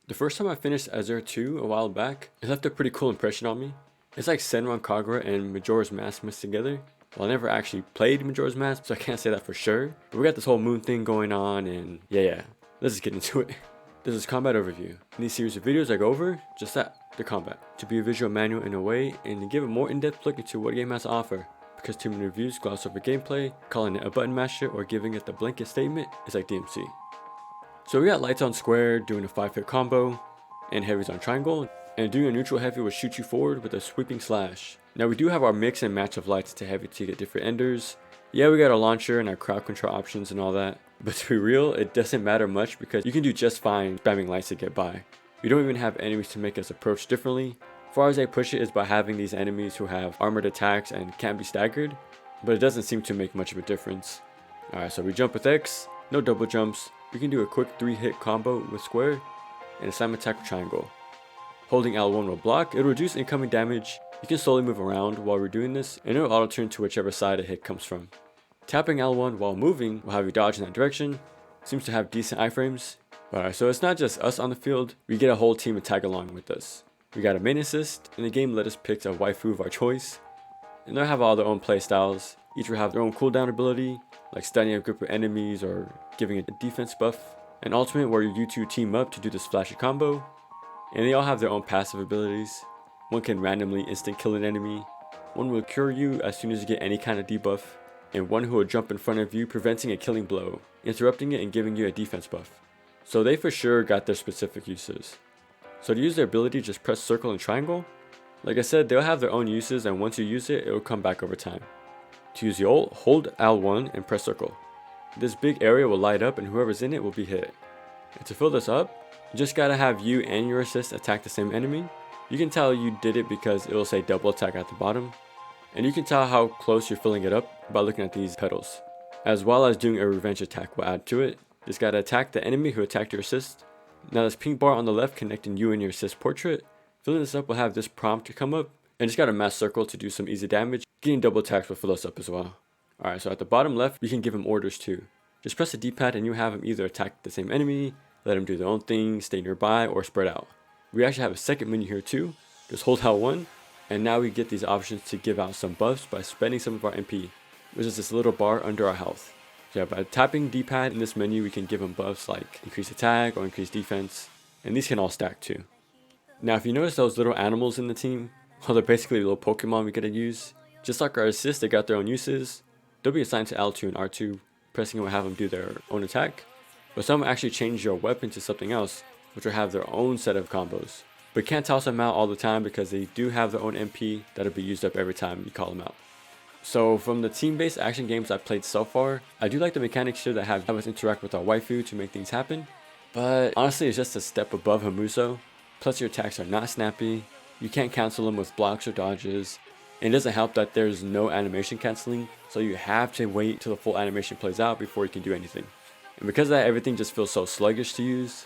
The first time I finished Azure 2 a while back, it left a pretty cool impression on me. It's like Senran Kagura and Majora's Mask mixed together. Well, I never actually played Majora's Mask, so I can't say that for sure. But we got this whole moon thing going on, and yeah. Let's just get into it. This is combat overview. In these series of videos I go over just that, the combat, to be a visual manual in a way and to give a more in-depth look into what a game has to offer. Because too many reviews gloss over gameplay, calling it a button masher or giving it the blanket statement is like DMC. So we got lights on square doing a 5-hit combo, and heavies on triangle, and doing a neutral heavy will shoot you forward with a sweeping slash. Now we do have our mix and match of lights to heavy to get different enders. Yeah, we got our launcher and our crowd control options and all that, but to be real, it doesn't matter much because you can do just fine spamming lights to get by. We don't even have enemies to make us approach differently. As far as I push it is by having these enemies who have armored attacks and can't be staggered, but it doesn't seem to make much of a difference. Alright, so we jump with X, no double jumps. We can do a quick 3-hit combo with square and a slam attack with triangle. Holding L1 will block, it'll reduce incoming damage. You can slowly move around while we're doing this, and it'll auto turn to whichever side a hit comes from. Tapping L1 while moving will have you dodge in that direction. Seems to have decent iframes. Alright, so it's not just us on the field, we get a whole team to tag along with us. We got a main assist, and the game let us pick a waifu of our choice. And they'll have all their own playstyles. Each will have their own cooldown ability, like stunning a group of enemies or giving a defense buff. An ultimate where you two team up to do this flashy combo. And they all have their own passive abilities. One can randomly instant kill an enemy. One will cure you as soon as you get any kind of debuff. And one who will jump in front of you, preventing a killing blow, interrupting it and giving you a defense buff. So they for sure got their specific uses. So to use their ability, just press circle and triangle. Like I said, they'll have their own uses, and once you use it, it will come back over time. To use the ult, hold L1 and press circle. This big area will light up and whoever's in it will be hit. And to fill this up, you just gotta have you and your assist attack the same enemy. You can tell you did it because it will say double attack at the bottom. And you can tell how close you're filling it up by looking at these petals. As well as doing a revenge attack will add to it. Just gotta attack the enemy who attacked your assist. Now this pink bar on the left connecting you and your assist portrait. Filling this up will have this prompt to come up. And just gotta mass circle to do some easy damage. Getting double attacks will fill us up as well. Alright, so at the bottom left, you can give him orders too. Just press the D-pad and you have him either attack the same enemy, let them do their own thing, stay nearby, or spread out. We actually have a second menu here too. Just hold L1, and now we get these options to give out some buffs by spending some of our MP, which is this little bar under our health. So yeah, by tapping D-pad in this menu, we can give them buffs like increase attack or increase defense, and these can all stack too. Now if you notice those little animals in the team, well, they're basically little Pokemon we gotta use. Just like our assists, they got their own uses. They'll be assigned to L2 and R2, pressing will have them do their own attack. But some will actually change your weapon to something else, which will have their own set of combos. But can't toss them out all the time because they do have their own MP that'll be used up every time you call them out. So from the team-based action games I've played so far, I do like the mechanics here that have us interact with our waifu to make things happen. But honestly, it's just a step above Hamuso. Plus your attacks are not snappy, you can't cancel them with blocks or dodges. And it doesn't help that there's no animation canceling, so you have to wait till the full animation plays out before you can do anything. And because of that, everything just feels so sluggish to use.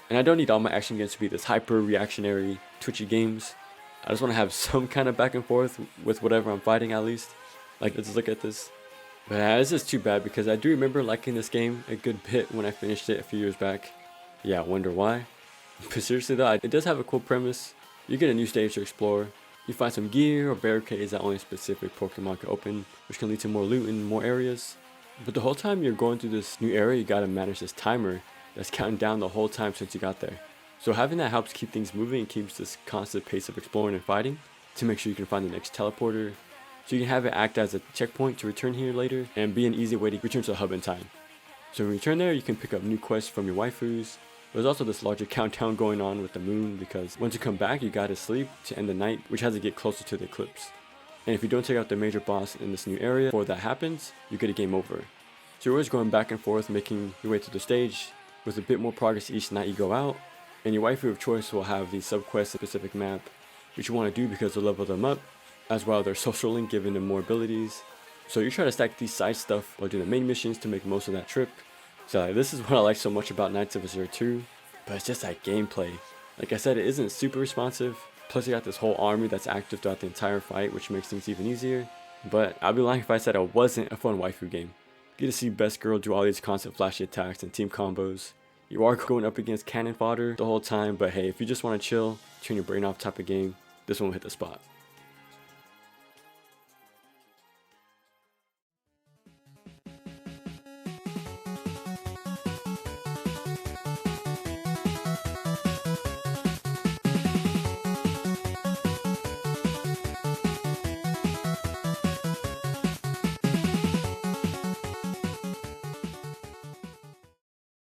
And I don't need all my action games to be this hyper reactionary, twitchy games. I just want to have some kind of back and forth with whatever I'm fighting at least. Like, let's look at this. But this is too bad because I do remember liking this game a good bit when I finished it a few years back. Yeah, I wonder why. But seriously though, it does have a cool premise. You get a new stage to explore. You find some gear or barricades that only specific Pokemon can open, which can lead to more loot in more areas. But the whole time you're going through this new area, you gotta manage this timer that's counting down the whole time since you got there. So having that helps keep things moving and keeps this constant pace of exploring and fighting to make sure you can find the next teleporter. So you can have it act as a checkpoint to return here later and be an easy way to return to the hub in time. So when you return there, you can pick up new quests from your waifus. There's also this larger countdown going on with the moon because once you come back, you gotta sleep to end the night, which has to get closer to the eclipse. And if you don't take out the major boss in this new area before that happens, you get a game over. So you're always going back and forth, making your way through the stage with a bit more progress each night you go out. And your waifu of choice will have the subquest specific map, which you want to do because they'll level them up, as well as their social link giving them more abilities. So you try to stack these side stuff while doing the main missions to make most of that trip. So this is what I like so much about Knights of Azure 2, but it's just that gameplay. Like I said, it isn't super responsive, plus you got this whole army that's active throughout the entire fight, which makes things even easier. But I'd be lying if I said it wasn't a fun waifu game. You get to see Best Girl do all these constant flashy attacks and team combos. You are going up against cannon fodder the whole time, but hey, if you just want to chill, turn your brain off type of game, this one will hit the spot.